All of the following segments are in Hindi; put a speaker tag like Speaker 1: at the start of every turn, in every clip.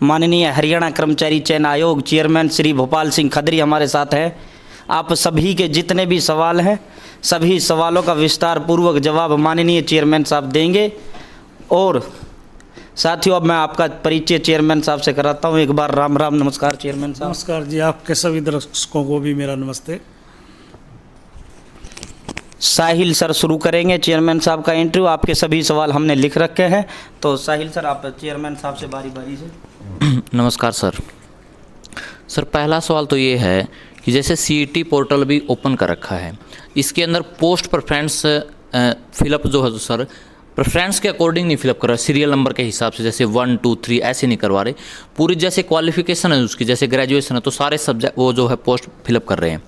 Speaker 1: माननीय हरियाणा कर्मचारी चयन आयोग चेयरमैन श्री भोपाल सिंह खदरी हमारे साथ हैं। आप सभी के जितने भी सवाल हैं सभी सवालों का विस्तार पूर्वक जवाब माननीय चेयरमैन साहब देंगे। और साथियों, अब मैं आपका परिचय चेयरमैन साहब से कराता हूं। एक बार राम राम, नमस्कार चेयरमैन साहब।
Speaker 2: नमस्कार जी, आपके सभी दर्शकों को भी मेरा नमस्ते।
Speaker 1: साहिल सर शुरू करेंगे चेयरमैन साहब का इंटरव्यू। आपके सभी सवाल हमने लिख रखे हैं, तो साहिल सर आप चेयरमैन साहब से बारी बारी से।
Speaker 3: नमस्कार सर। सर पहला सवाल तो ये है कि जैसे सीईटी पोर्टल भी ओपन कर रखा है, इसके अंदर पोस्ट प्रेफरेंस फिलअप जो है तो सर प्रेफरेंस के अकॉर्डिंग नहीं फिलअप कर रहा, सीरियल नंबर के हिसाब से, जैसे 1 2 3 ऐसे नहीं करवा रहे। पूरी जैसे क्वालिफिकेशन है उसकी, जैसे ग्रेजुएशन है तो सारे सब्जेक्ट वो जो है पोस्ट फिलअप कर रहे हैं।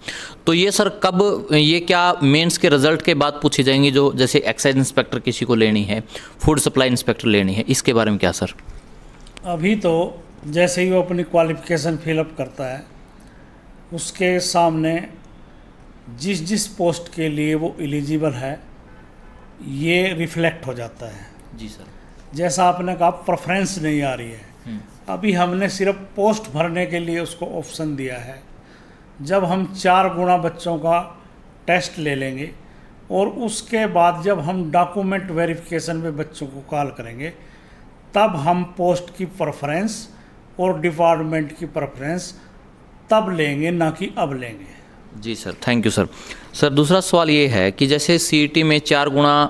Speaker 3: तो ये सर कब, ये क्या मेंस के रिजल्ट के बाद पूछी जाएंगी, जो जैसे एक्साइज इंस्पेक्टर किसी को लेनी है, फूड सप्लाई इंस्पेक्टर लेनी है, इसके बारे में क्या सर?
Speaker 2: अभी तो जैसे ही वो अपनी क्वालिफिकेशन फिलअप करता है उसके सामने जिस पोस्ट के लिए वो एलिजिबल है ये रिफ्लेक्ट हो जाता है।
Speaker 3: जी सर।
Speaker 2: जैसा आपने कहा प्रेफरेंस नहीं आ रही है, अभी हमने सिर्फ पोस्ट भरने के लिए उसको ऑप्शन दिया है। जब हम 4 गुना बच्चों का टेस्ट ले लेंगे और उसके बाद जब हम डॉक्यूमेंट वेरिफिकेशन पे बच्चों को कॉल करेंगे तब हम पोस्ट की प्रेफरेंस और डिपार्टमेंट की प्रेफरेंस तब लेंगे, ना कि अब लेंगे।
Speaker 3: जी sir, thank you sir. Sir दूसरा सवाल ये है कि जैसे सीईटी में 4 गुना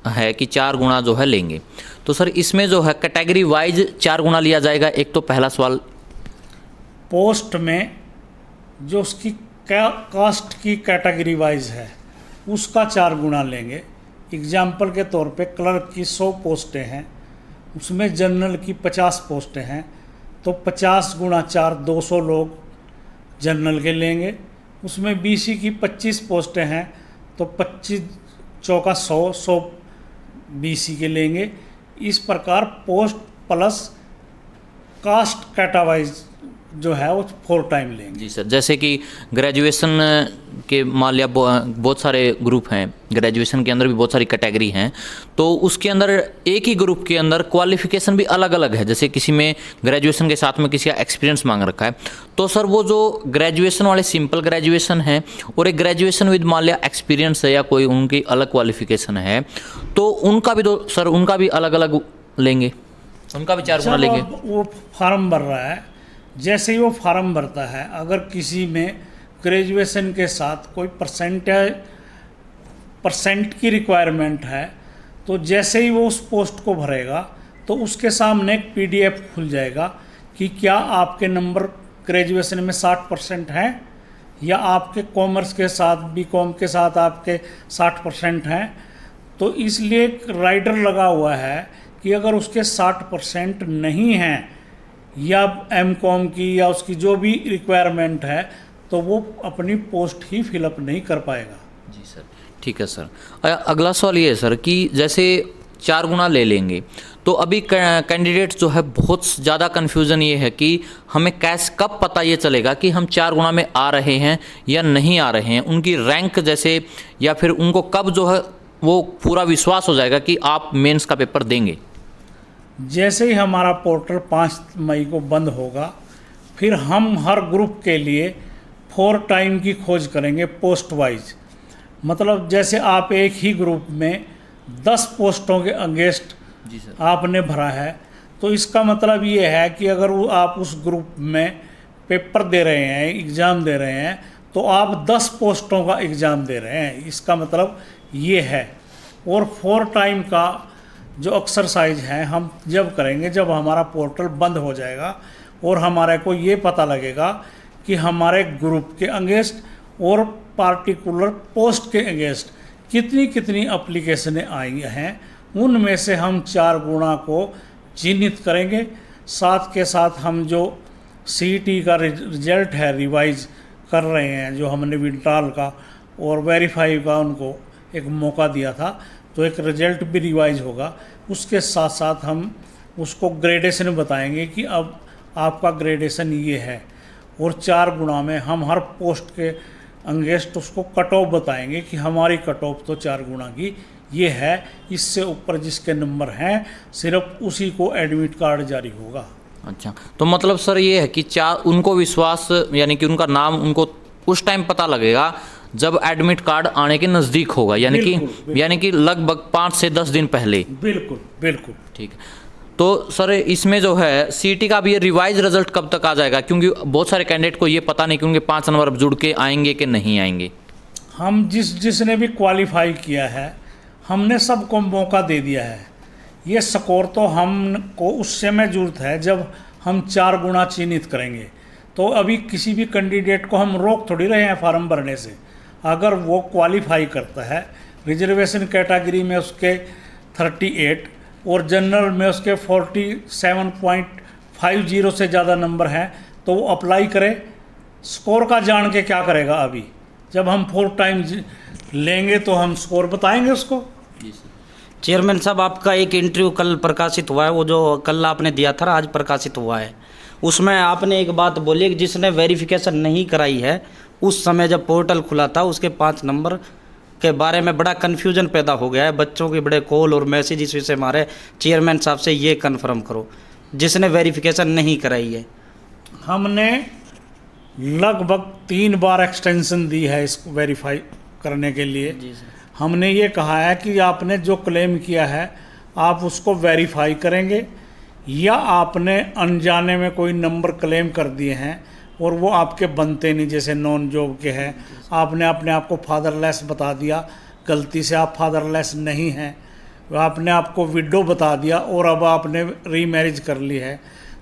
Speaker 3: है कि 4 गुना जो है लेंगे, तो सर इसमें जो है कैटेगरी वाइज 4 गुना लिया जाएगा? एक तो पहला सवाल।
Speaker 2: पोस्ट में जो उसकी कास्ट की कैटेगरी वाइज है उसका 4 गुना लेंगे। एग्जाम्पल के तौर पे क्लर्क की 100 पोस्टें हैं, उसमें जनरल की 50 पोस्टें हैं, तो 50 गुना 4 200 लोग जनरल के लेंगे। उसमें बीसी की 25 पोस्टें हैं तो 25 चौका 100 बीसी के लेंगे। इस प्रकार पोस्ट प्लस कास्ट कैटावाइज जो है वो 4 टाइम लेंगे।
Speaker 3: जी सर, जैसे कि ग्रेजुएशन के मान लिया बहुत सारे ग्रुप हैं, ग्रेजुएशन के अंदर भी बहुत सारी कैटेगरी हैं, तो उसके अंदर एक ही ग्रुप के अंदर क्वालिफिकेशन भी अलग अलग है। जैसे किसी में ग्रेजुएशन के साथ में किसी का एक्सपीरियंस मांग रखा है, तो सर वो जो ग्रेजुएशन वाले सिंपल ग्रेजुएशन है और एक ग्रेजुएशन विद मान लिया एक्सपीरियंस है या कोई उनकी अलग क्वालिफिकेशन है, तो उनका भी तो सर उनका भी अलग अलग लेंगे, उनका भी 4 गुना लेंगे।
Speaker 2: वो फॉर्म भर रहा है, जैसे ही वो फॉर्म भरता है अगर किसी में ग्रेजुएशन के साथ कोई परसेंट की रिक्वायरमेंट है तो जैसे ही वो उस पोस्ट को भरेगा तो उसके सामने एक पीडीएफ खुल जाएगा कि क्या आपके नंबर ग्रेजुएशन में 60% हैं या आपके कॉमर्स के साथ बीकॉम के साथ आपके 60% हैं। तो इसलिए एक राइडर लगा हुआ है कि अगर उसके 60% नहीं हैं या एमकॉम की या उसकी जो भी रिक्वायरमेंट है तो वो अपनी पोस्ट ही फिलअप नहीं कर पाएगा।
Speaker 3: जी सर, ठीक है सर। अगला सवाल ये है सर कि जैसे 4 गुना ले लेंगे तो अभी कैंडिडेट जो है बहुत ज़्यादा कन्फ्यूज़न ये है कि हमें कब पता ये चलेगा कि हम 4 गुना में आ रहे हैं या नहीं आ रहे हैं, उनकी रैंक जैसे, या फिर उनको कब जो है वो पूरा विश्वास हो जाएगा कि आप मेंस का पेपर देंगे?
Speaker 2: जैसे ही हमारा पोर्टल 5 मई को बंद होगा फिर हम हर ग्रुप के लिए 4 टाइम की खोज करेंगे पोस्ट वाइज। मतलब जैसे आप एक ही ग्रुप में 10 पोस्टों के अगेंस्ट आपने भरा है तो इसका मतलब ये है कि अगर आप उस ग्रुप में पेपर दे रहे हैं, एग्ज़ाम दे रहे हैं, तो आप 10 पोस्टों का एग्ज़ाम दे रहे हैं, इसका मतलब ये है। और 4 टाइम का जो एक्सरसाइज है हम जब करेंगे जब हमारा पोर्टल बंद हो जाएगा और हमारे को ये पता लगेगा कि हमारे ग्रुप के अगेंस्ट और पार्टिकुलर पोस्ट के अगेंस्ट कितनी एप्लीकेशनें आई हैं, उनमें से हम 4 गुना को चिन्हित करेंगे। साथ के साथ हम जो सीईटी का रिजल्ट है रिवाइज कर रहे हैं, जो हमने विंटाल का और वेरीफाई का उनको एक मौका दिया था, तो एक रिजल्ट भी रिवाइज होगा। उसके साथ साथ हम उसको ग्रेडेशन बताएंगे कि अब आपका ग्रेडेशन ये है, और 4 गुना में हम हर पोस्ट के अगेंस्ट उसको कट ऑफ बताएंगे कि हमारी कट ऑफ तो 4 गुना की ये है, इससे ऊपर जिसके नंबर हैं सिर्फ उसी को एडमिट कार्ड जारी होगा।
Speaker 3: अच्छा, तो मतलब सर ये है कि उनको विश्वास, यानी कि उनका नाम उनको उस टाइम पता लगेगा जब एडमिट कार्ड आने के नज़दीक होगा, यानी कि लगभग 5 से 10 दिन पहले।
Speaker 2: बिल्कुल बिल्कुल।
Speaker 3: ठीक है, तो सर इसमें जो है सीटी का भी ये रिवाइज रिजल्ट कब तक आ जाएगा, क्योंकि बहुत सारे कैंडिडेट को ये पता नहीं कि उनके 5 नंबर अब जुड़ के आएंगे कि नहीं आएंगे।
Speaker 2: हम जिसने भी क्वालिफाई किया है हमने सबको मौका दे दिया है। ये स्कोर तो हमको उस समय जरूरत है जब हम 4 गुना चिन्हित करेंगे। तो अभी किसी भी कैंडिडेट को हम रोक थोड़ी रहे हैं फॉर्म भरने से। अगर वो क्वालिफाई करता है, रिजर्वेशन कैटेगरी में उसके 38 और जनरल में उसके 47.50 से ज़्यादा नंबर हैं, तो वो अप्लाई करे। स्कोर का जान के क्या करेगा? अभी जब हम 4 टाइम लेंगे तो हम स्कोर बताएंगे उसको।
Speaker 1: चेयरमैन साहब, आपका एक इंटरव्यू कल प्रकाशित हुआ है, वो जो कल आपने दिया था आज प्रकाशित हुआ है, उसमें आपने एक बात बोली कि जिसने वेरिफिकेशन नहीं कराई है उस समय जब पोर्टल खुला था उसके 5 नंबर के बारे में बड़ा कन्फ्यूजन पैदा हो गया है। बच्चों के बड़े कॉल और मैसेज इस विषय मारे, चेयरमैन साहब से ये कन्फर्म करो जिसने वेरिफिकेशन नहीं कराई है।
Speaker 2: हमने लगभग 3 बार एक्सटेंशन दी है इसको वेरीफाई करने के लिए।
Speaker 1: जी सर।
Speaker 2: हमने ये कहा है कि आपने जो क्लेम किया है आप उसको वेरीफाई करेंगे, या आपने अनजाने में कोई नंबर क्लेम कर दिए हैं और वो आपके बनते नहीं, जैसे नॉन जॉब के हैं, आपने अपने आप को फादरलेस बता दिया, गलती से आप फादरलेस नहीं हैं, आपने आपको विडो बता दिया और अब आपने रीमैरिज कर ली है,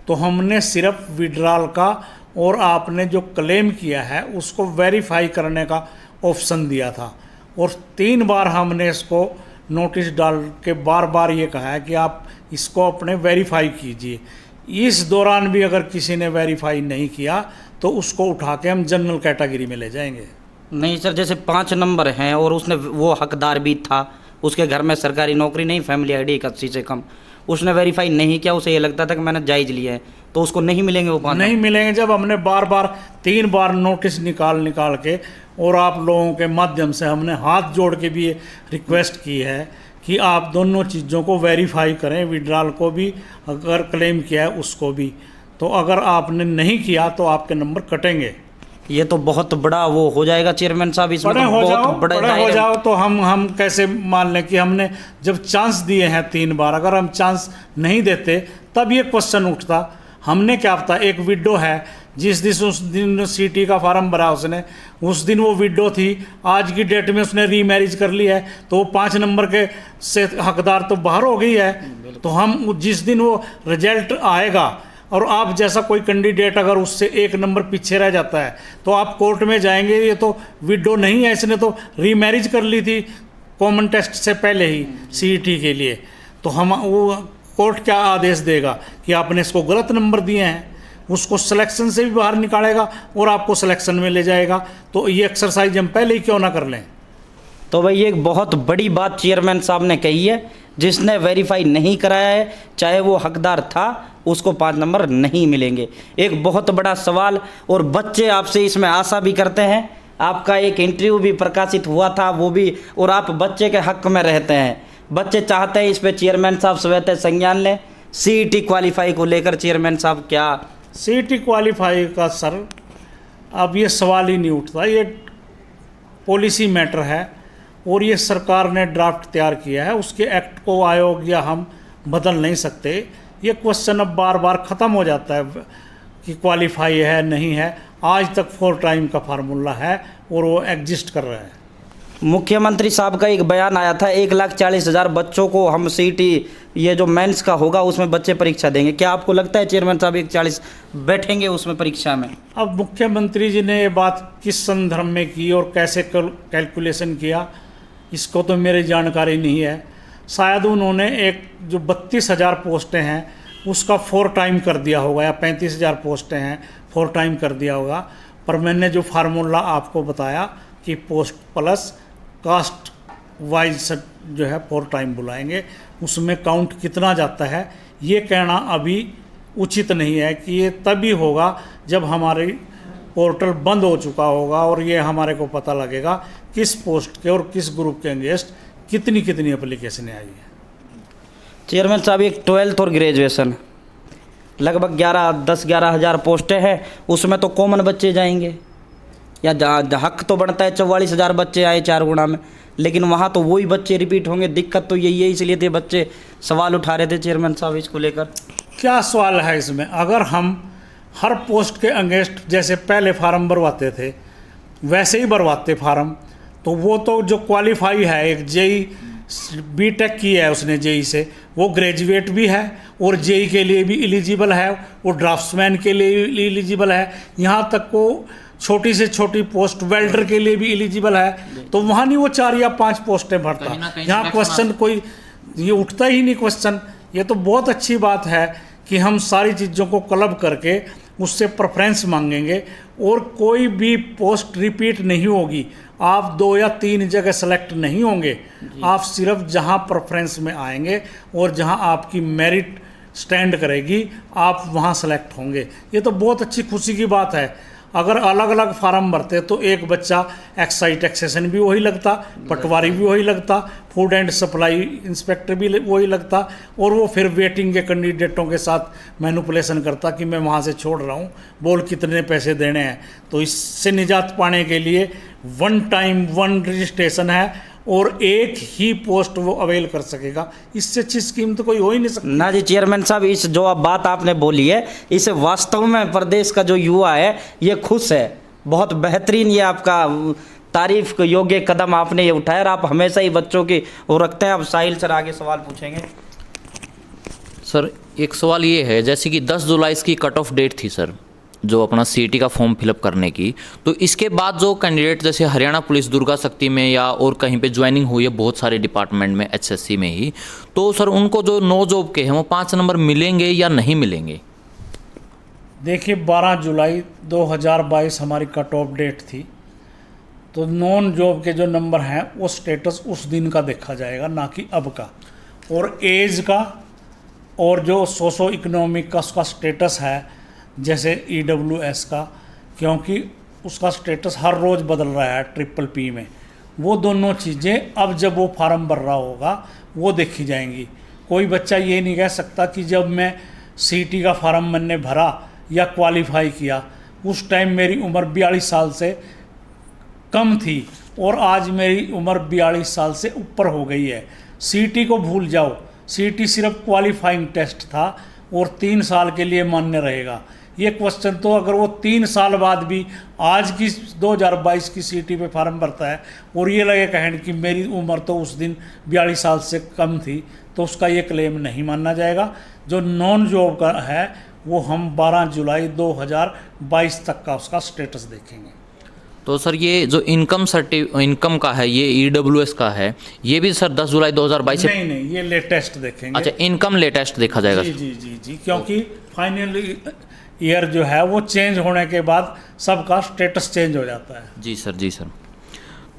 Speaker 2: तो हमने सिर्फ विड्रॉल का और आपने जो क्लेम किया है उसको वेरीफाई करने का ऑप्शन दिया था। और 3 बार हमने इसको नोटिस डाल के बार बार ये कहा है कि आप इसको अपने वेरीफाई कीजिए। इस दौरान भी अगर किसी ने वेरीफाई नहीं किया तो उसको उठा के हम जनरल कैटेगरी में ले जाएंगे।
Speaker 1: नहीं सर, जैसे 5 नंबर हैं और उसने वो हकदार भी था, उसके घर में सरकारी नौकरी नहीं, फैमिली आईडी 81 से कम, उसने वेरीफाई नहीं किया, उसे ये लगता था कि मैंने जायज़ लिया है, तो उसको नहीं मिलेंगे वो 5
Speaker 2: नहीं मिलेंगे। जब हमने बार बार 3 बार नोटिस निकाल के और आप लोगों के माध्यम से हमने हाथ जोड़ के भी ये रिक्वेस्ट की है कि आप दोनों चीज़ों को वेरीफाई करें, विड्रॉल को भी अगर क्लेम किया है उसको भी। तो अगर आपने नहीं किया तो आपके नंबर कटेंगे।
Speaker 1: ये तो बहुत बड़ा वो हो जाएगा चेयरमैन साहब, इसमें
Speaker 2: बड़े
Speaker 1: तो
Speaker 2: हो
Speaker 1: बहुत
Speaker 2: जाओ,
Speaker 1: बड़े
Speaker 2: बड़े हो
Speaker 1: दायरे-
Speaker 2: जाओ तो हम कैसे मान लें कि हमने जब चांस दिए हैं 3 बार, अगर हम चांस नहीं देते तब ये क्वेश्चन उठता। हमने क्या पता, एक विडो है उस दिन सीटी का फार्म भरा उसने, उस दिन वो विडो थी, आज की डेट में उसने रीमैरिज कर ली है, तो वो 5 नंबर के से हकदार तो बाहर हो गई है। तो हम जिस दिन वो रिजल्ट आएगा और आप जैसा कोई कैंडिडेट अगर उससे 1 नंबर पीछे रह जाता है तो आप कोर्ट में जाएंगे, ये तो विडो नहीं है, इसने तो रीमैरिज कर ली थी कॉमन टेस्ट से पहले ही सीईटी के लिए। तो हम वो कोर्ट क्या आदेश देगा कि आपने इसको गलत नंबर दिए हैं, उसको सिलेक्शन से भी बाहर निकालेगा और आपको सिलेक्शन में ले जाएगा। तो ये एक्सरसाइज हम पहले ही क्यों ना कर लें।
Speaker 1: तो भाई एक बहुत बड़ी बात चेयरमैन साहब ने कही है, जिसने वेरीफाई नहीं कराया है चाहे वो हकदार था उसको 5 नंबर नहीं मिलेंगे। एक बहुत बड़ा सवाल, और बच्चे आपसे इसमें आशा भी करते हैं। आपका एक इंटरव्यू भी प्रकाशित हुआ था वो भी, और आप बच्चे के हक में रहते हैं। बच्चे चाहते हैं इस पे चेयरमैन साहब स्वतः संज्ञान लें। सीईटी क्वालिफाई को लेकर चेयरमैन साहब क्या?
Speaker 2: सीईटी क्वालिफाई का सर अब ये सवाल ही नहीं उठता, ये पॉलिसी मैटर है और ये सरकार ने ड्राफ्ट तैयार किया है, उसके एक्ट को आयोग या हम बदल नहीं सकते। ये क्वेश्चन अब बार बार ख़त्म हो जाता है कि क्वालिफाई है नहीं है। आज तक 4 टाइम का फार्मूला है और वो एग्जिस्ट कर रहा है।
Speaker 1: मुख्यमंत्री साहब का एक बयान आया था 1,40,000 बच्चों को हम सीईटी ये जो मेंस का होगा उसमें बच्चे परीक्षा देंगे। क्या आपको लगता है चेयरमैन साहब 1,40 बैठेंगे उसमें परीक्षा में?
Speaker 2: अब मुख्यमंत्री जी ने ये बात किस संदर्भ में की और कैसे कैलकुलेशन किया इसको तो मेरी जानकारी नहीं है। शायद उन्होंने एक जो 32,000 पोस्टें हैं उसका 4 टाइम कर दिया होगा, या 35,000 पोस्टें हैं 4 टाइम कर दिया होगा। पर मैंने जो फार्मूला आपको बताया कि पोस्ट प्लस कास्ट वाइज जो है 4 टाइम बुलाएंगे, उसमें काउंट कितना जाता है ये कहना अभी उचित नहीं है कि ये तभी होगा जब हमारी पोर्टल बंद हो चुका होगा और ये हमारे को पता लगेगा किस पोस्ट के और किस ग्रुप के अगेंस्ट कितनी एप्लीकेशनें आई हैं।
Speaker 1: चेयरमैन साहब एक 12th और ग्रेजुएशन लगभग 10-11 हज़ार पोस्टें हैं, उसमें तो कॉमन बच्चे जाएंगे, या हक तो बनता है 44,000 बच्चे आए 4 गुणा में, लेकिन वहाँ तो वही बच्चे रिपीट होंगे। दिक्कत तो यही है, इसलिए तो बच्चे सवाल उठा रहे थे चेयरमैन साहब इसको लेकर।
Speaker 2: क्या सवाल है इसमें? अगर हम हर पोस्ट के अगेंस्ट जैसे पहले फार्म भरवाते थे वैसे ही भरवाते फार्म, तो वो तो जो क्वालिफाई है, एक जेई बीटेक की है उसने जेई से, वो ग्रेजुएट भी है और जेई के लिए भी एलिजिबल है, वो ड्राफ्ट्समैन के लिए भी एलिजिबल है, यहाँ तक को छोटी से छोटी पोस्ट वेल्डर के लिए भी एलिजिबल है। तो वहाँ नहीं वो 4 या 5 पोस्टें भरता, यहाँ क्वेश्चन कोई ये उठता ही नहीं क्वेश्चन। ये तो बहुत अच्छी बात है कि हम सारी चीज़ों को क्लब करके उससे प्रेफरेंस मांगेंगे और कोई भी पोस्ट रिपीट नहीं होगी। आप 2 या 3 जगह सेलेक्ट नहीं होंगे, आप सिर्फ जहां प्रेफरेंस में आएंगे और जहां आपकी मेरिट स्टैंड करेगी आप वहां सेलेक्ट होंगे। ये तो बहुत अच्छी खुशी की बात है। अगर अलग अलग फार्म भरते तो एक बच्चा एक्साइज टैक्सेशन भी वही लगता, पटवारी भी वही लगता, फूड एंड सप्लाई इंस्पेक्टर भी वही लगता, और वो फिर वेटिंग के कैंडिडेटों के साथ मैनिपुलेशन करता कि मैं वहाँ से छोड़ रहा हूँ, बोल कितने पैसे देने हैं। तो इससे निजात पाने के लिए 1 टाइम 1 रजिस्ट्रेशन है और एक ही पोस्ट वो अवेल कर सकेगा। इससे अच्छी स्कीम तो कोई हो ही नहीं सकती।
Speaker 1: ना जी चेयरमैन साहब, इस जो आप बात आपने बोली है, इसे वास्तव में प्रदेश का जो युवा है ये खुश है। बहुत बेहतरीन ये आपका तारीफ योग्य कदम आपने ये उठाया और आप हमेशा ही बच्चों की वो रखते हैं। अब साहिल सर आगे सवाल पूछेंगे।
Speaker 3: सर एक सवाल ये है, जैसे कि 10 जुलाई इसकी कट ऑफ डेट थी सर, जो अपना सीईटी का फॉर्म फिलअप करने की, तो इसके बाद जो कैंडिडेट जैसे हरियाणा पुलिस दुर्गा शक्ति में या और कहीं पे ज्वाइनिंग हुई है बहुत सारे डिपार्टमेंट में, एचएससी में ही, तो सर उनको जो 9 जॉब के हैं वो 5 नंबर मिलेंगे या नहीं मिलेंगे?
Speaker 2: देखिए 12 जुलाई 2022 हमारी कट ऑफ डेट थी, तो नॉन जॉब के जो नंबर हैं वो स्टेटस उस दिन का देखा जाएगा, ना कि अब का। और एज का और जो सोशो इकोनॉमिक का उसका स्टेटस है, जैसे EWS का, क्योंकि उसका स्टेटस हर रोज़ बदल रहा है PPP में, वो दोनों चीज़ें अब जब वो फार्म भर रहा होगा वो देखी जाएंगी। कोई बच्चा ये नहीं कह सकता कि जब मैं सीटी का फार्म मैंने भरा या क्वालिफाई किया उस टाइम मेरी उम्र 42 साल से कम थी और आज मेरी उम्र 42 साल से ऊपर हो गई है। सीटी को भूल जाओ, सीटी सिर्फ क्वालिफाइंग टेस्ट था और 3 साल के लिए मान्य रहेगा। ये क्वेश्चन तो अगर वो 3 साल बाद भी आज की 2022 की सीटी पे फार्म भरता है और ये लगे कहने कि मेरी उम्र तो उस दिन 42 साल से कम थी, तो उसका ये क्लेम नहीं माना जाएगा। जो नॉन जॉब का है वो हम 12 जुलाई 2022 तक का उसका स्टेटस देखेंगे।
Speaker 3: तो सर ये जो इनकम का है, ये EWS का है, ये भी सर 10 जुलाई 2022 से?
Speaker 2: नहीं, ये लेटेस्ट देखेंगे।
Speaker 3: अच्छा, इनकम लेटेस्ट देखा जाएगा।
Speaker 2: जी, क्योंकि फाइनल ईयर जो है वो चेंज होने के बाद सबका स्टेटस चेंज हो जाता है।
Speaker 3: जी सर।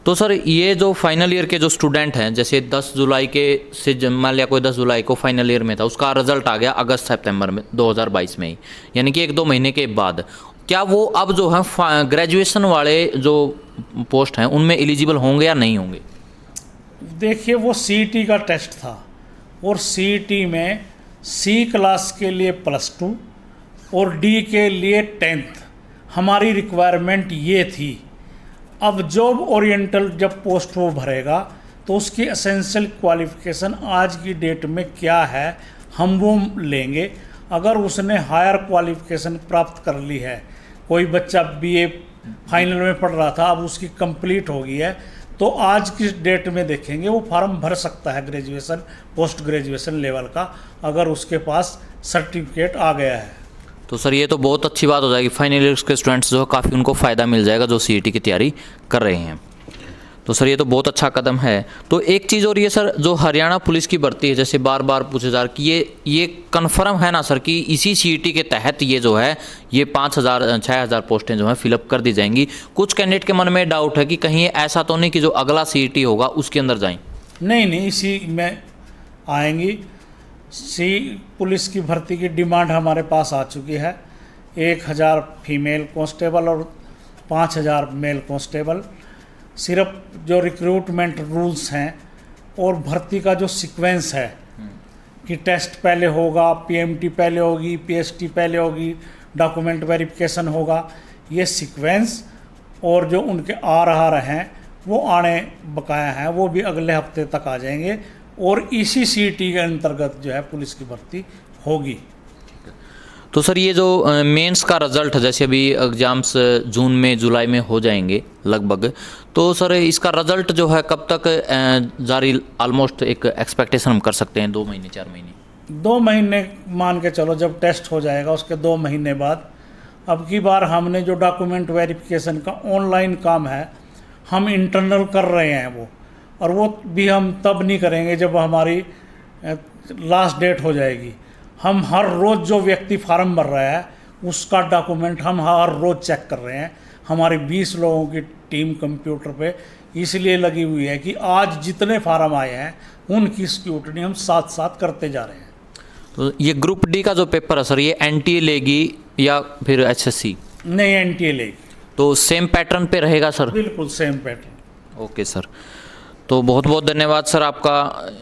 Speaker 3: तो सर ये जो फाइनल ईयर के जो स्टूडेंट हैं, जैसे 10 जुलाई के से मान लिया कोई 10 जुलाई को फाइनल ईयर में था, उसका रिजल्ट आ गया अगस्त सितंबर में 2022 में ही, यानी कि 1-2 महीने के बाद, क्या वो अब जो है ग्रेजुएशन वाले जो पोस्ट हैं उनमें एलिजिबल होंगे या नहीं होंगे?
Speaker 2: देखिए वो सीईटी का टेस्ट था और सीईटी में सी क्लास के लिए +2 और डी के लिए 10th हमारी रिक्वायरमेंट ये थी। अब जॉब ओरिएंटल जब पोस्ट वो भरेगा तो उसकी एसेंशियल क्वालिफिकेशन आज की डेट में क्या है हम वो लेंगे। अगर उसने हायर क्वालिफिकेशन प्राप्त कर ली है, कोई बच्चा BA फाइनल में पढ़ रहा था अब उसकी कंप्लीट हो गई है, तो आज की डेट में देखेंगे वो फॉर्म भर सकता है ग्रेजुएशन पोस्ट ग्रेजुएशन लेवल का, अगर उसके पास सर्टिफिकेट आ गया है।
Speaker 3: तो सर ये तो बहुत अच्छी बात हो जाएगी, फाइनल ईयर्स के स्टूडेंट्स जो है काफ़ी उनको फ़ायदा मिल जाएगा जो सीईटी की तैयारी कर रहे हैं। तो सर ये तो बहुत अच्छा कदम है। तो एक चीज़ और ये सर, जो हरियाणा पुलिस की भर्ती है, जैसे बार बार पूछे जा रहा कि ये कन्फर्म है ना सर कि इसी सीईटी के तहत ये जो है ये 5,000-6,000 पोस्टें जो हैं फिलअप कर दी जाएंगी? कुछ कैंडिडेट के मन में डाउट है कि कहीं ऐसा तो नहीं कि जो अगला सीईटी होगा उसके अंदर जाएं?
Speaker 2: नहीं, इसी में आएंगी। पुलिस की भर्ती की डिमांड हमारे पास आ चुकी है, 1,000 फीमेल कांस्टेबल और 5,000 मेल कांस्टेबल। सिर्फ जो रिक्रूटमेंट रूल्स हैं और भर्ती का जो सीक्वेंस है कि टेस्ट पहले होगा, पीएमटी पहले होगी, पीएसटी पहले होगी, डॉक्यूमेंट वेरिफिकेशन होगा। ये सीक्वेंस और जो उनके रहे हैं वो आने बकाया हैं, वो भी अगले हफ्ते तक आ जाएंगे और इसी सीटी के अंतर्गत जो है पुलिस की भर्ती होगी।
Speaker 3: तो सर ये जो मेंस का रिजल्ट, जैसे अभी एग्जाम्स जून में जुलाई में हो जाएंगे लगभग, तो सर इसका रिजल्ट जो है कब तक जारी, ऑलमोस्ट एक एक्सपेक्टेशन हम कर सकते हैं 2 महीने 4 महीने?
Speaker 2: 2 महीने मान के चलो, जब टेस्ट हो जाएगा उसके 2 महीने बाद। अब की बार हमने जो डॉक्यूमेंट वेरिफिकेशन का ऑनलाइन काम है हम इंटरनल कर रहे हैं वो, और वो भी हम तब नहीं करेंगे जब हमारी लास्ट डेट हो जाएगी। हम हर रोज़ जो व्यक्ति फार्म भर रहा है उसका डॉक्यूमेंट हम हर रोज़ चेक कर रहे हैं। हमारी 20 लोगों की टीम कंप्यूटर पे इसलिए लगी हुई है कि आज जितने फार्म आए हैं उनकी स्क्रूटनी हम साथ साथ करते जा रहे हैं।
Speaker 3: तो ये ग्रुप डी का जो पेपर है सर, ये एनटीए लेगी या फिर एचएससी?
Speaker 2: नहीं, एनटीए लेगी।
Speaker 3: तो सेम पैटर्न पे रहेगा सर?
Speaker 2: बिल्कुल सेम पैटर्न।
Speaker 3: ओके सर, तो बहुत बहुत धन्यवाद सर आपका,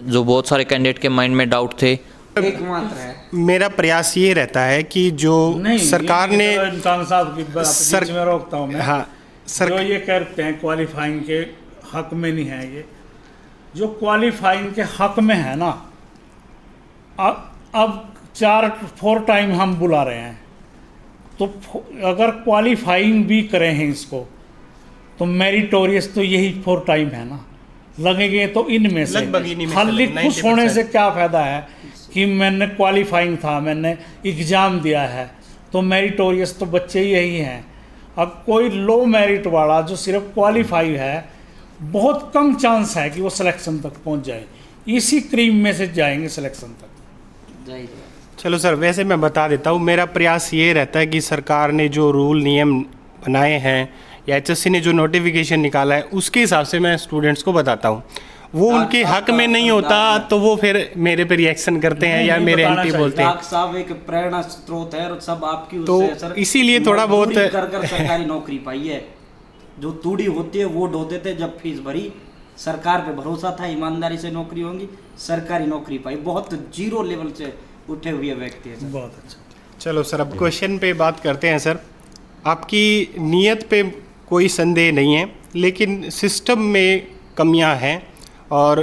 Speaker 3: जो बहुत सारे कैंडिडेट के माइंड में डाउट थे।
Speaker 1: एकमात्र है
Speaker 4: मेरा प्रयास ये रहता है कि जो सरकार ने
Speaker 2: इंसान साहब की बात बीच में रोकता हूँ मैं।
Speaker 4: हाँ,
Speaker 2: जो ये कहते हैं क्वालिफाइंग के हक में नहीं है, ये जो क्वालिफाइंग के हक में है ना, अब 4 टाइम हम बुला रहे हैं, तो अगर क्वालिफाइंग भी करें हैं इसको तो मेरिटोरियस तो यही 4 टाइम है ना, लगेंगे तो इनमें से खाली खुश होने से क्या फ़ायदा है कि मैंने क्वालिफाइंग था, मैंने एग्ज़ाम दिया है, तो मेरिटोरियस तो बच्चे यही हैं। अब कोई लो मेरिट वाला जो सिर्फ क्वालिफाई है, बहुत कम चांस है कि वो सिलेक्शन तक पहुंच जाए। इसी क्रीम में से जाएंगे सिलेक्शन तक।
Speaker 4: चलो सर, वैसे मैं बता देता हूँ, मेरा प्रयास ये रहता है कि सरकार ने जो रूल नियम बनाए हैं या एचएससी ने जो नोटिफिकेशन निकाला है उसके हिसाब से मैं स्टूडेंट्स को बताता हूँ। वो उनके हक में नहीं होता तो वो फिर मेरे पे रिएक्शन करते हैं या मेरे एंटी बोलते हैं।
Speaker 1: डॉक्टर साहब एक प्रेरणा स्रोत है और सब आपकी
Speaker 4: तो
Speaker 1: उससे सर
Speaker 4: इसीलिए थोड़ा बहुत
Speaker 1: कर सरकारी नौकरी पाई है। जो तूड़ी होती है वो ढोते थे, जब फीस भरी सरकार पे भरोसा था ईमानदारी से नौकरी होंगी, सरकारी नौकरी पाई। बहुत 0 लेवल से उठे हुए व्यक्ति है।
Speaker 2: बहुत अच्छा।
Speaker 4: चलो सर, अब क्वेश्चन पे बात करते हैं। सर, आपकी नीयत पे कोई संदेह नहीं है, लेकिन सिस्टम में कमियां हैं और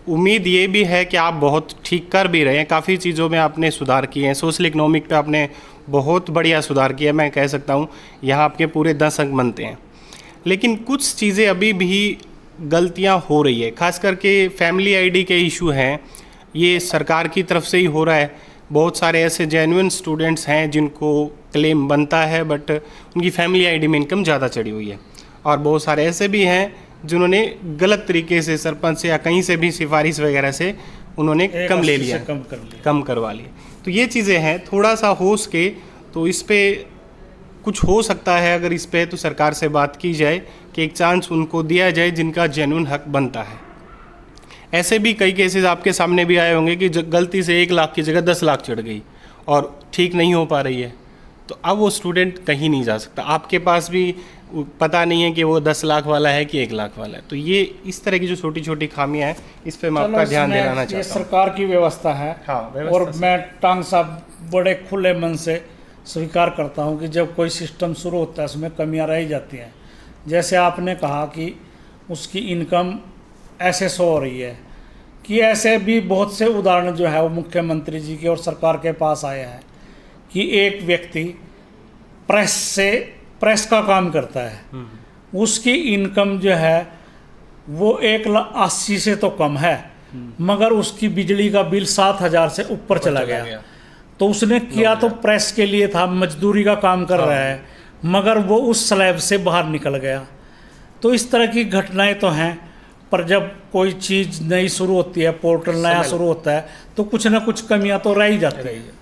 Speaker 4: उम्मीद ये भी है कि आप बहुत ठीक कर भी रहे हैं। काफ़ी चीज़ों में आपने सुधार किए हैं। सोशल इकोनॉमिक पे आपने बहुत बढ़िया सुधार किया, मैं कह सकता हूँ यहाँ आपके पूरे 10 अंक बनते हैं। लेकिन कुछ चीज़ें अभी भी गलतियाँ हो रही है, खास करके फैमिली आईडी के इशू हैं, ये सरकार की तरफ से ही हो रहा है। बहुत सारे ऐसे जेन्युइन स्टूडेंट्स हैं जिनको क्लेम बनता है, बट उनकी फैमिली आईडी में इनकम ज़्यादा चढ़ी हुई है, और बहुत सारे ऐसे भी हैं जिन्होंने गलत तरीके से सरपंच से या कहीं से भी सिफारिश वगैरह से उन्होंने कम ले लिया, कम करवा लिया। तो ये चीज़ें हैं, थोड़ा सा हो सके तो इस पर कुछ हो सकता है। अगर इस पर तो सरकार से बात की जाए कि एक चांस उनको दिया जाए जिनका जेन्युइन हक बनता है। ऐसे भी कई केसेस आपके सामने भी आए होंगे कि गलती से 1 लाख की जगह 10 लाख चढ़ गई और ठीक नहीं हो पा रही है, तो अब वो स्टूडेंट कहीं नहीं जा सकता। आपके पास भी पता नहीं है कि वो 10 लाख वाला है कि 1 लाख वाला है। तो ये इस तरह की जो छोटी छोटी खामियां हैं, इस पे मैं आपका ध्यान दिलाना चाहता हूँ।
Speaker 2: सरकार की व्यवस्था है।
Speaker 4: हाँ, व्यवस्था
Speaker 2: और मैं टांग साहब बड़े खुले मन से स्वीकार करता हूँ कि जब कोई सिस्टम शुरू होता है उसमें कमियां रह जाती हैं। जैसे आपने कहा कि उसकी इनकम ऐसे शो हो रही है, कि ऐसे भी बहुत से उदाहरण जो है वो मुख्यमंत्री जी के और सरकार के पास आए हैं कि एक व्यक्ति प्रेस का काम करता है, उसकी इनकम जो है वो 1,80,000 से तो कम है, मगर उसकी बिजली का बिल 7,000 से ऊपर चला गया। तो उसने किया तो प्रेस के लिए था, मजदूरी का काम कर रहा है, मगर वो उस स्लैब से बाहर निकल गया। तो इस तरह की घटनाएं तो हैं, पर जब कोई चीज़ नई शुरू होती है, पोर्टल नया शुरू होता है, तो कुछ ना कुछ कमियां तो रह ही जाती है।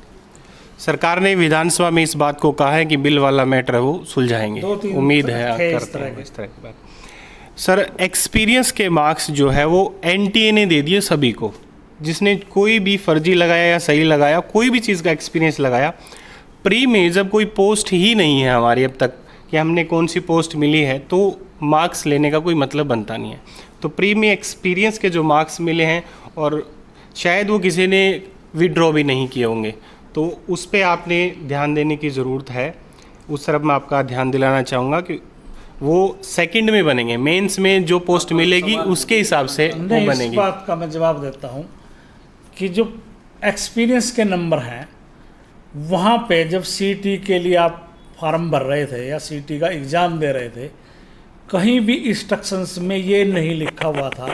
Speaker 4: सरकार ने विधानसभा में इस बात को कहा है कि बिल वाला मैटर है वो सुलझाएंगे, उम्मीद है करते हैं इस तरह की बात। सर, एक्सपीरियंस के मार्क्स जो है वो एनटीए ने दे दिए सभी को, जिसने कोई भी फर्जी लगाया या सही लगाया, कोई भी चीज़ का एक्सपीरियंस लगाया। प्री में जब कोई पोस्ट ही नहीं है हमारी अब तक कि हमने कौन सी पोस्ट मिली है, तो मार्क्स लेने का कोई मतलब बनता नहीं है। तो प्री में एक्सपीरियंस के जो मार्क्स मिले हैं, और शायद वो किसी ने विड्रॉ भी नहीं किए होंगे, तो उस पे आपने ध्यान देने की ज़रूरत है। उस तरफ मैं आपका ध्यान दिलाना चाहूँगा कि वो सेकंड में बनेंगे, मेंस में जो पोस्ट मिलेगी उसके हिसाब से वो
Speaker 2: नहीं, इस
Speaker 4: बनेगी।
Speaker 2: बात का मैं जवाब देता हूँ कि जो एक्सपीरियंस के नंबर हैं वहाँ पे जब सीटी के लिए आप फॉर्म भर रहे थे या सीटी का एग्ज़ाम दे रहे थे, कहीं भी इंस्ट्रक्शंस में ये नहीं लिखा हुआ था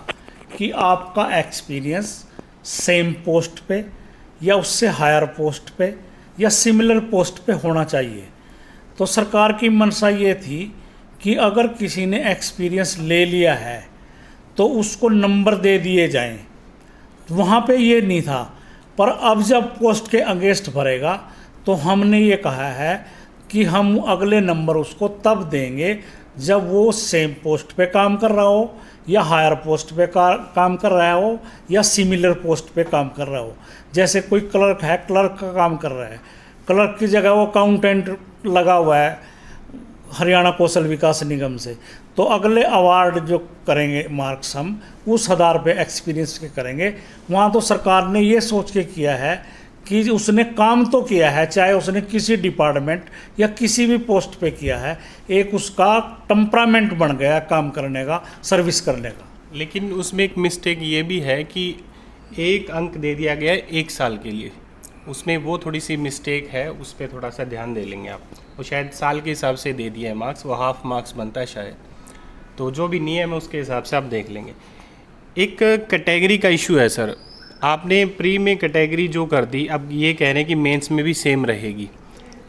Speaker 2: कि आपका एक्सपीरियंस सेम पोस्ट पे या उससे हायर पोस्ट पे या सिमिलर पोस्ट पे होना चाहिए। तो सरकार की मंशा ये थी कि अगर किसी ने एक्सपीरियंस ले लिया है तो उसको नंबर दे दिए जाएं। वहाँ पे ये नहीं था, पर अब जब पोस्ट के अगेंस्ट भरेगा तो हमने ये कहा है कि हम अगले नंबर उसको तब देंगे जब वो सेम पोस्ट पे काम कर रहा हो या हायर पोस्ट पे काम कर रहा हो या सिमिलर पोस्ट पे काम कर रहा हो। जैसे कोई क्लर्क है, क्लर्क का काम कर रहा है, क्लर्क की जगह वो अकाउंटेंट लगा हुआ है हरियाणा कौशल विकास निगम से, तो अगले अवार्ड जो करेंगे मार्क्स हम उस आधार पे एक्सपीरियंस के करेंगे। वहाँ तो सरकार ने ये सोच के किया है कि उसने काम तो किया है, चाहे उसने किसी डिपार्टमेंट या किसी भी पोस्ट पे किया है, एक उसका टेम्परामेंट बन गया काम करने का, सर्विस करने का।
Speaker 4: लेकिन उसमें एक मिस्टेक ये भी है कि 1 अंक दे दिया गया है 1 साल के लिए, उसमें वो थोड़ी सी मिस्टेक है, उस पर थोड़ा सा ध्यान दे लेंगे आप। वो शायद साल के हिसाब से दे दिया है मार्क्स, वो हाफ मार्क्स बनता है शायद, तो जो भी नियम है उसके हिसाब से आप देख लेंगे। एक कैटेगरी का इशू है सर, आपने प्री में कैटेगरी जो कर दी, अब ये कह रहे हैं कि मेंस में भी सेम रहेगी,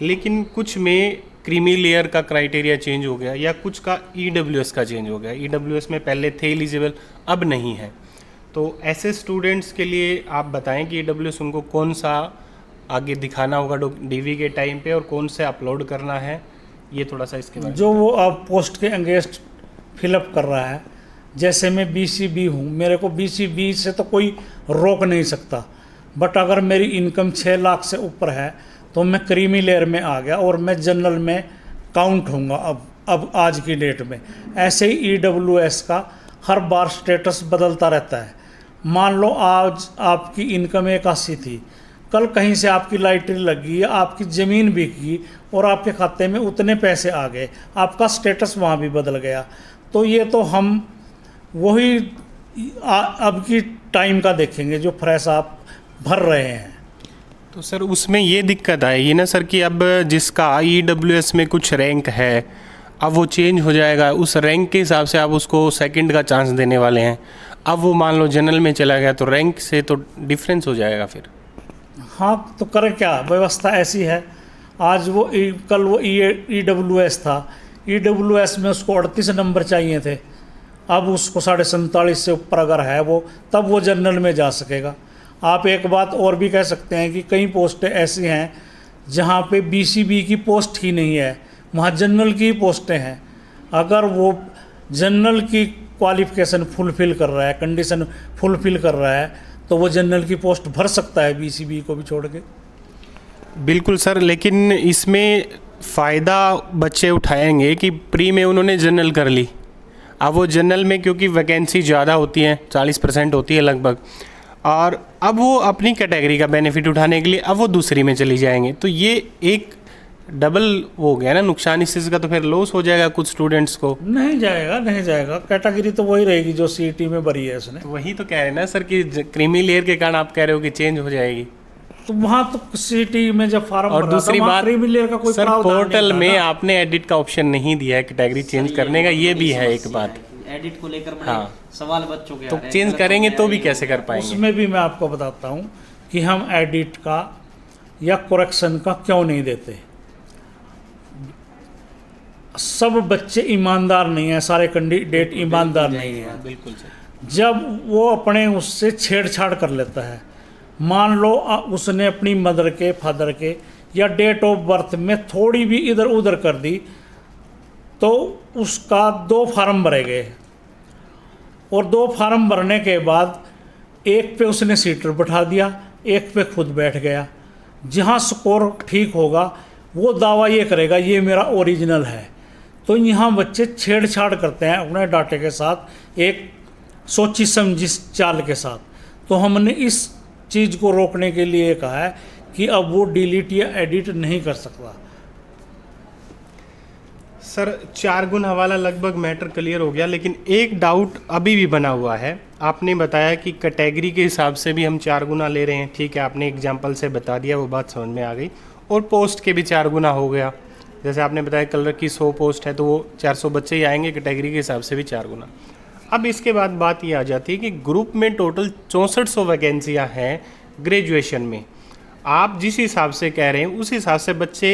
Speaker 4: लेकिन कुछ में क्रीमी लेयर का क्राइटेरिया चेंज हो गया या कुछ का EWS का चेंज हो गया। EWS में पहले थे एलिजिबल, अब नहीं है। तो ऐसे स्टूडेंट्स के लिए आप बताएं कि EWS उनको कौन सा आगे दिखाना होगा DV के टाइम पे और कौन से अपलोड करना है, ये थोड़ा सा इसके बारे में।
Speaker 2: जो वो अब पोस्ट के अगेंस्ट फिलअप कर रहा है, जैसे मैं BCB हूँ, मेरे को BCB से तो कोई रोक नहीं सकता, बट अगर मेरी इनकम 6 लाख से ऊपर है तो मैं क्रीमी लेयर में आ गया और मैं जनरल में काउंट होऊंगा अब आज की डेट में। ऐसे ही EWS का हर बार स्टेटस बदलता रहता है। मान लो आज आपकी इनकम 81 थी, कल कहीं से आपकी लॉटरी लगी या आपकी ज़मीन बिकी और आपके खाते में उतने पैसे आ गए, आपका स्टेटस वहाँ भी बदल गया। तो ये तो हम वही अब की टाइम का देखेंगे जो फ्रेश आप भर रहे हैं।
Speaker 4: तो सर उसमें ये दिक्कत आएगी ना सर कि अब जिसका EWS में कुछ रैंक है, अब वो चेंज हो जाएगा, उस रैंक के हिसाब से आप उसको सेकंड का चांस देने वाले हैं। अब वो मान लो जनरल में चला गया तो रैंक से तो डिफरेंस हो जाएगा फिर।
Speaker 2: हाँ, तो करें क्या, व्यवस्था ऐसी है। आज वो कल वो EWS था, EWS में उसको 38 नंबर चाहिए थे, अब उसको 47.5 से ऊपर अगर है वो, तब वो जनरल में जा सकेगा। आप एक बात और भी कह सकते हैं कि कई पोस्टें ऐसी हैं जहाँ पे BCB की पोस्ट ही नहीं है, वहाँ जनरल की पोस्टें हैं। अगर वो जनरल की क्वालिफ़िकेशन फुलफ़िल कर रहा है, कंडीशन फुलफ़िल कर रहा है, तो वो जनरल की पोस्ट भर सकता है BCB को भी छोड़ के।
Speaker 4: बिल्कुल सर, लेकिन इसमें फ़ायदा बच्चे उठाएंगे कि प्री में उन्होंने जनरल कर ली, अब वो जनरल में क्योंकि वैकेंसी ज़्यादा होती है, 40% होती है लगभग, और अब वो अपनी कैटेगरी का बेनिफिट उठाने के लिए अब वो दूसरी में चली जाएंगे। तो ये एक डबल हो गया ना नुकसान, इस चीज़ का तो फिर लॉस हो जाएगा कुछ स्टूडेंट्स को।
Speaker 2: नहीं जाएगा, कैटेगरी तो वही रहेगी जो CET में भरी है उसने।
Speaker 4: तो वही तो कह रहे हैं ना सर कि क्रीमी लेयर के कारण आप कह रहे हो कि चेंज हो जाएगी।
Speaker 2: तो वहाँ तो CET में जब फॉर्म
Speaker 4: और दूसरी बात
Speaker 2: क्रीमी लेयर का कोई
Speaker 4: सर,
Speaker 2: प्रावधान नहीं
Speaker 4: पोर्टल
Speaker 2: था
Speaker 4: में
Speaker 2: ना।
Speaker 4: आपने एडिट का ऑप्शन नहीं दिया है कैटेगरी चेंज करने का, ये भी है एक बात।
Speaker 1: एडिट को लेकर बड़े
Speaker 4: हाँ।
Speaker 1: सवाल बच्चों के
Speaker 4: तो चेंज करेंगे तो भी कैसे कर पाएंगे?
Speaker 2: उसमें भी मैं आपको बताता हूँ कि हम एडिट का या करेक्शन का क्यों नहीं देते। सब बच्चे ईमानदार नहीं हैं, सारे कैंडिडेट ईमानदार नहीं हैं।
Speaker 4: बिल्कुल सर।
Speaker 2: जब वो अपने उससे छेड़छाड़ कर लेता है, मान लो उसने अपनी मदर के, फादर के या डेट ऑफ बर्थ में थोड़ी भी इधर उधर कर दी, तो उसका 2 फार्म भरे गए और 2 फार्म भरने के बाद एक पे उसने सीटर बैठा दिया, एक पे खुद बैठ गया। जहाँ स्कोर ठीक होगा वो दावा ये करेगा ये मेरा ओरिजिनल है। तो यहाँ बच्चे छेड़छाड़ करते हैं अपने डाटे के साथ, एक सोची समझी चाल के साथ। तो हमने इस चीज़ को रोकने के लिए कहा है कि अब वो डिलीट या एडिट नहीं कर सकता।
Speaker 4: सर 4 गुना वाला लगभग मैटर क्लियर हो गया, लेकिन एक डाउट अभी भी बना हुआ है। आपने बताया कि कैटेगरी के हिसाब से भी हम 4 गुना ले रहे हैं, ठीक है, आपने एग्जांपल से बता दिया, वो बात समझ में आ गई। और पोस्ट के भी 4 गुना हो गया, जैसे आपने बताया कलर की 100 पोस्ट है तो वो 400 बच्चे ही आएंगे, कैटेगरी के हिसाब से भी 4 गुना। अब इसके बाद बात ये आ जाती है कि ग्रुप में टोटल 6400 वैकेंसियाँ हैं ग्रेजुएशन में। आप जिस हिसाब से कह रहे हैं उस हिसाब से बच्चे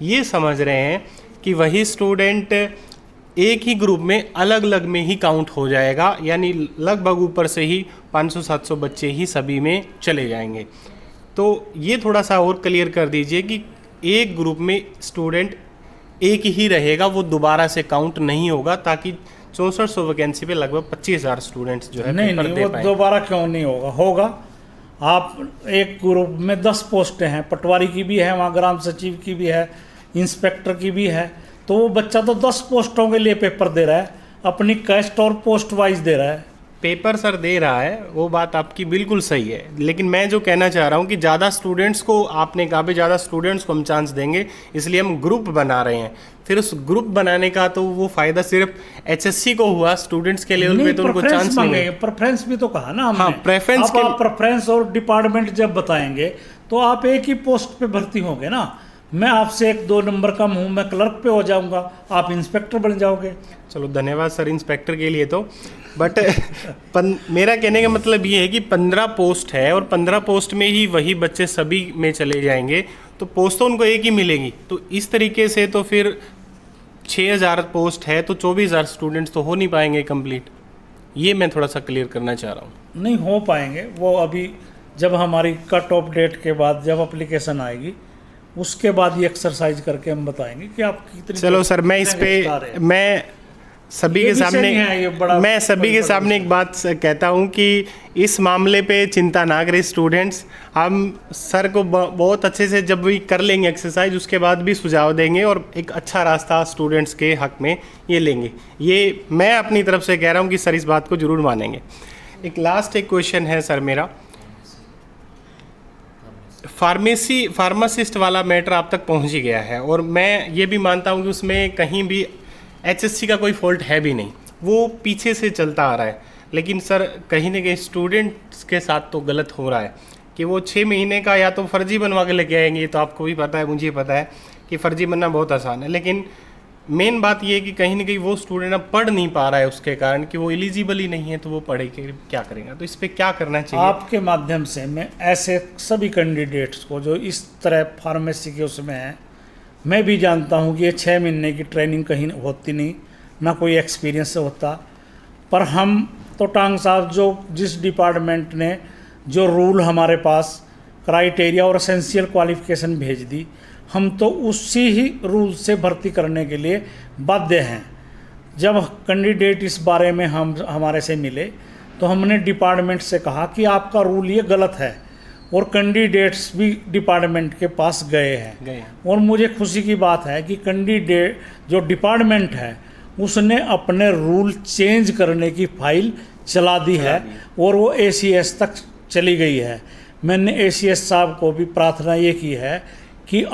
Speaker 4: ये समझ रहे हैं कि वही स्टूडेंट एक ही ग्रुप में अलग अलग में ही काउंट हो जाएगा, यानी लगभग ऊपर से ही 500-700 बच्चे ही सभी में चले जाएंगे। तो ये थोड़ा सा और क्लियर कर दीजिए कि एक ग्रुप में स्टूडेंट एक ही रहेगा, वो दोबारा से काउंट नहीं होगा, ताकि 6400 वैकेंसी पे लगभग 25,000 स्टूडेंट्स जो है
Speaker 2: नहीं वो दोबारा क्यों नहीं होगा, होगा। आप एक ग्रुप में 10 पोस्टें हैं, पटवारी की भी है, वहाँ ग्राम सचिव की भी है, इंस्पेक्टर की भी है, तो वो बच्चा तो 10 पोस्टों के लिए पेपर दे रहा है, अपनी कैस्ट और पोस्ट वाइज दे रहा है।
Speaker 4: पेपर सर दे रहा है, वो बात आपकी बिल्कुल सही है, लेकिन मैं जो कहना चाह रहा हूँ कि ज़्यादा स्टूडेंट्स को, आपने कहा भी ज़्यादा स्टूडेंट्स को हम चांस देंगे, इसलिए हम ग्रुप बना रहे हैं। फिर उस ग्रुप बनाने का तो वो फायदा सिर्फ एचएससी को हुआ, स्टूडेंट्स के लेवल पे तो उनको चांस नहीं है।
Speaker 2: प्रेफरेंस भी तो कहा ना हमने।
Speaker 4: हाँ, प्रेफरेंस
Speaker 2: के प्रेफरेंस और डिपार्टमेंट जब बताएंगे तो आप एक ही पोस्ट पे भर्ती होंगे ना। मैं आपसे 1-2 नंबर कम हूँ, मैं क्लर्क पे हो जाऊंगा, आप इंस्पेक्टर बन जाओगे।
Speaker 4: चलो धन्यवाद सर इंस्पेक्टर के लिए तो, बट मेरा कहने का मतलब ये है कि 15 पोस्ट है और 15 पोस्ट में ही वही बच्चे सभी में चले जाएंगे, तो पोस्ट तो उनको एक ही मिलेगी। तो इस तरीके से तो फिर 6000 पोस्ट है तो 24,000 स्टूडेंट्स तो हो नहीं पाएंगे कंप्लीट। ये मैं थोड़ा सा क्लियर करना चाह रहा हूँ।
Speaker 2: नहीं हो पाएंगे, वो अभी जब हमारी कट ऑफ डेट के बाद जब एप्लीकेशन आएगी उसके बाद ये एक्सरसाइज करके हम बताएंगे कि आप कितनी।
Speaker 4: चलो सर, मैं इस पे मैं सभी के सामने एक बात कहता हूँ कि इस मामले पे चिंता ना करें स्टूडेंट्स। हम सर को बहुत अच्छे से जब भी कर लेंगे एक्सरसाइज, उसके बाद भी सुझाव देंगे और एक अच्छा रास्ता स्टूडेंट्स के हक में ये लेंगे। ये मैं अपनी तरफ से कह रहा हूँ कि सर इस बात को ज़रूर मानेंगे। एक क्वेश्चन है सर मेरा, फार्मासिस्ट वाला मैटर आप तक पहुंच ही गया है और मैं ये भी मानता हूं कि उसमें कहीं भी एचएससी का कोई फॉल्ट है भी नहीं, वो पीछे से चलता आ रहा है। लेकिन सर कहीं ना कहीं स्टूडेंट्स के साथ तो गलत हो रहा है कि वो 6 महीने का या तो फर्जी बनवा के लेके आएंगे। तो आपको भी पता है, मुझे पता है कि फर्जी बनना बहुत आसान है, लेकिन मेन बात ये है कि कहीं ना कहीं वो स्टूडेंट अब पढ़ नहीं पा रहा है उसके कारण कि वो एलिजिबल ही नहीं है, तो वो पढ़े के क्या करेगा। तो इस पर क्या करना चाहिए?
Speaker 2: आपके माध्यम से मैं ऐसे सभी कैंडिडेट्स को जो इस तरह फार्मेसी के उसमें हैं, मैं भी जानता हूँ कि ये 6 महीने की ट्रेनिंग कहीं होती नहीं, ना कोई एक्सपीरियंस से होता, पर हम तो टांग साहब जो जिस डिपार्टमेंट ने जो रूल हमारे पास क्राइटेरिया और एसेंशियल क्वालिफिकेशन भेज दी, हम तो उसी ही रूल से भर्ती करने के लिए बाध्य हैं। जब कैंडिडेट इस बारे में हमारे से मिले तो हमने डिपार्टमेंट से कहा कि आपका रूल ये गलत है, और कैंडिडेट्स भी डिपार्टमेंट के पास गए हैं। और मुझे खुशी की बात है कि कैंडिडेट जो डिपार्टमेंट है उसने अपने रूल चेंज करने की फाइल चला दी है और वो ACS तक चली गई है। मैंने ACS साहब को भी प्रार्थना ये की है कि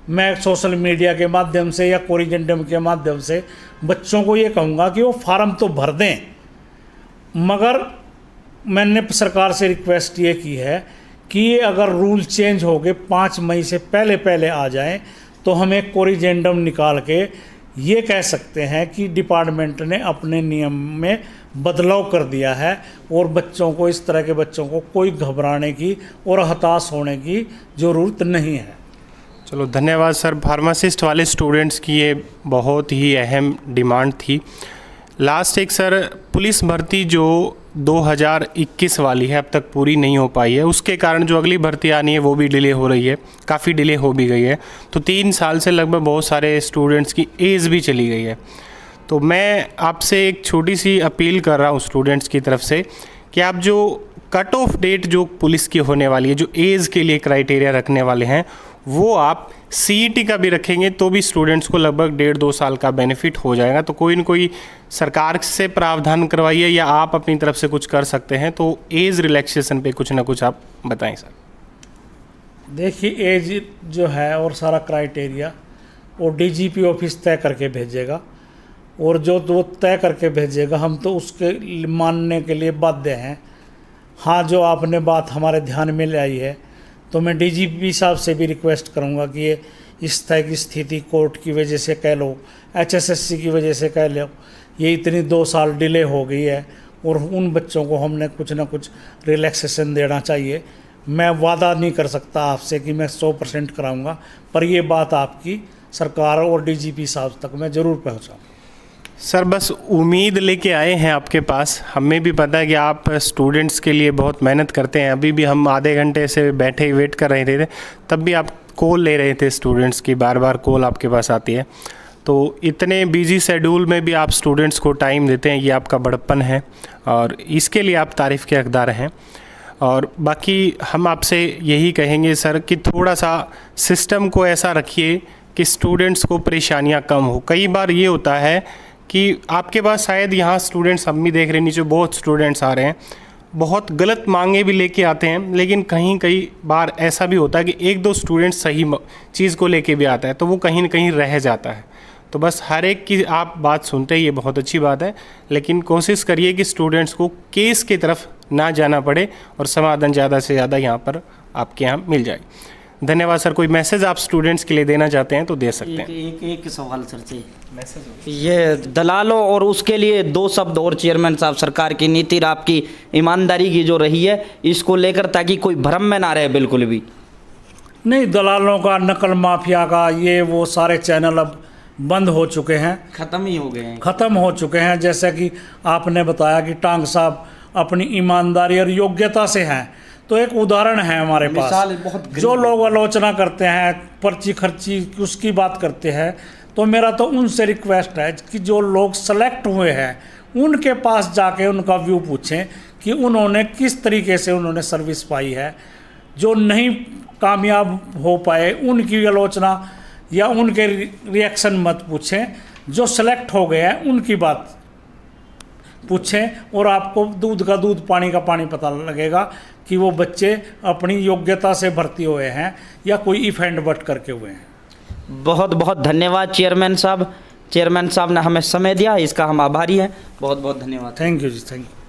Speaker 2: मैं सोशल मीडिया के माध्यम से या कोरिजेंडम के माध्यम से बच्चों को ये कहूँगा कि वो फार्म तो भर दें, मगर मैंने सरकार से रिक्वेस्ट ये की है कि ये अगर रूल चेंज हो गए 5 मई से पहले आ जाएं तो हम एक कोरिजेंडम निकाल के ये कह सकते हैं कि डिपार्टमेंट ने अपने नियम में बदलाव कर दिया है और बच्चों को, इस तरह के बच्चों को कोई घबराने की और हताश होने की ज़रूरत नहीं है।
Speaker 4: चलो धन्यवाद सर। फार्मासिस्ट वाले स्टूडेंट्स की ये बहुत ही अहम डिमांड थी। लास्ट एक सर, पुलिस भर्ती जो 2021 वाली है अब तक पूरी नहीं हो पाई है, उसके कारण जो अगली भर्ती आनी है वो भी डिले हो रही है, काफ़ी डिले हो भी गई है। तो 3 साल से लगभग बहुत सारे स्टूडेंट्स की एज भी चली गई है। तो मैं आपसे एक छोटी सी अपील कर रहा हूँ स्टूडेंट्स की तरफ से कि आप जो कट ऑफ डेट जो पुलिस की होने वाली है, जो एज के लिए क्राइटेरिया रखने वाले हैं, वो आप CET का भी रखेंगे तो भी स्टूडेंट्स को लगभग 1.5-2 साल का बेनिफिट हो जाएगा। तो कोई न कोई सरकार से प्रावधान करवाइए या आप अपनी तरफ से कुछ कर सकते हैं, तो एज रिलैक्सेशन पे कुछ ना कुछ आप बताएं सर।
Speaker 2: देखिए एज जो है और सारा क्राइटेरिया वो DGP ऑफिस तय करके भेजेगा, और जो वो तय करके भेजेगा हम तो उसके मानने के लिए बाध्य हैं। हाँ, जो आपने बात हमारे ध्यान में ले आई है तो मैं DGP साहब से भी रिक्वेस्ट करूँगा कि ये इस तरह की स्थिति कोर्ट की वजह से कह लो, HSSC की वजह से कह लो, ये इतनी 2 साल डिले हो गई है और उन बच्चों को हमने कुछ ना कुछ रिलैक्सेशन देना चाहिए। मैं वादा नहीं कर सकता आपसे कि मैं 100% कराऊंगा, पर ये बात आपकी सरकार और DGP साहब तक मैं ज़रूर पहुँचाऊँ।
Speaker 4: सर बस उम्मीद लेके आए हैं आपके पास। हमें भी पता है कि आप स्टूडेंट्स के लिए बहुत मेहनत करते हैं। अभी भी हम आधे घंटे से बैठे वेट कर रहे थे, तब भी आप कॉल ले रहे थे स्टूडेंट्स की, बार बार कॉल आपके पास आती है। तो इतने बिजी शेड्यूल में भी आप स्टूडेंट्स को टाइम देते हैं, ये आपका बड़प्पन है और इसके लिए आप तारीफ़ के हकदार हैं। और बाकी हम आपसे यही कहेंगे सर कि थोड़ा सा सिस्टम को ऐसा रखिए कि स्टूडेंट्स को परेशानियां कम हो। कई बार ये होता है कि आपके पास शायद यहाँ स्टूडेंट्स हम भी देख रहे हैं, नीचे बहुत स्टूडेंट्स आ रहे हैं, बहुत गलत मांगे भी लेके आते हैं, लेकिन कई बार ऐसा भी होता है कि 1-2 स्टूडेंट्स सही चीज़ को लेके भी आता है तो वो कहीं न कहीं रह जाता है। तो बस हर एक की आप बात सुनते हैं, ये बहुत अच्छी बात है, लेकिन कोशिश करिए कि स्टूडेंट्स को केस की तरफ ना जाना पड़े और समाधान ज़्यादा से ज़्यादा यहाँ पर आपके यहाँ मिल जाए। धन्यवाद सर। कोई मैसेज आप स्टूडेंट्स के लिए देना चाहते हैं तो दे सकते हैं।
Speaker 1: एक सवाल सर से ये दलालों और उसके लिए 2 शब्द और चेयरमैन साहब, सरकार की नीति और आपकी ईमानदारी की जो रही है इसको लेकर, ताकि कोई भ्रम में ना रहे बिल्कुल भी।
Speaker 2: नहीं, दलालों का, नकल माफिया का, ये वो सारे चैनल अब बंद हो चुके हैं,
Speaker 1: ख़त्म ही हो गए हैं,
Speaker 2: ख़त्म हो चुके हैं। जैसे कि आपने बताया कि टांग साहब अपनी ईमानदारी और योग्यता से हैं, तो एक उदाहरण है हमारे
Speaker 1: मिसाल
Speaker 2: पास।
Speaker 1: बहुत
Speaker 2: जो लोग आलोचना करते हैं, पर्ची खर्ची उसकी बात करते हैं, तो मेरा तो उनसे रिक्वेस्ट है कि जो लोग सेलेक्ट हुए हैं उनके पास जाके उनका व्यू पूछें कि उन्होंने किस तरीके से उन्होंने सर्विस पाई है। जो नहीं कामयाब हो पाए उनकी आलोचना या उनके रिएक्शन मत पूछें, जो सेलेक्ट हो गए हैं उनकी बात पूछें और आपको दूध का दूध पानी का पानी पता लगेगा कि वो बच्चे अपनी योग्यता से भर्ती हुए हैं या कोई इफ एंड बट करके हुए हैं।
Speaker 1: बहुत बहुत धन्यवाद चेयरमैन साहब। चेयरमैन साहब ने हमें समय दिया, इसका हम आभारी हैं। बहुत बहुत धन्यवाद।
Speaker 2: थैंक यू जी, थैंक यू।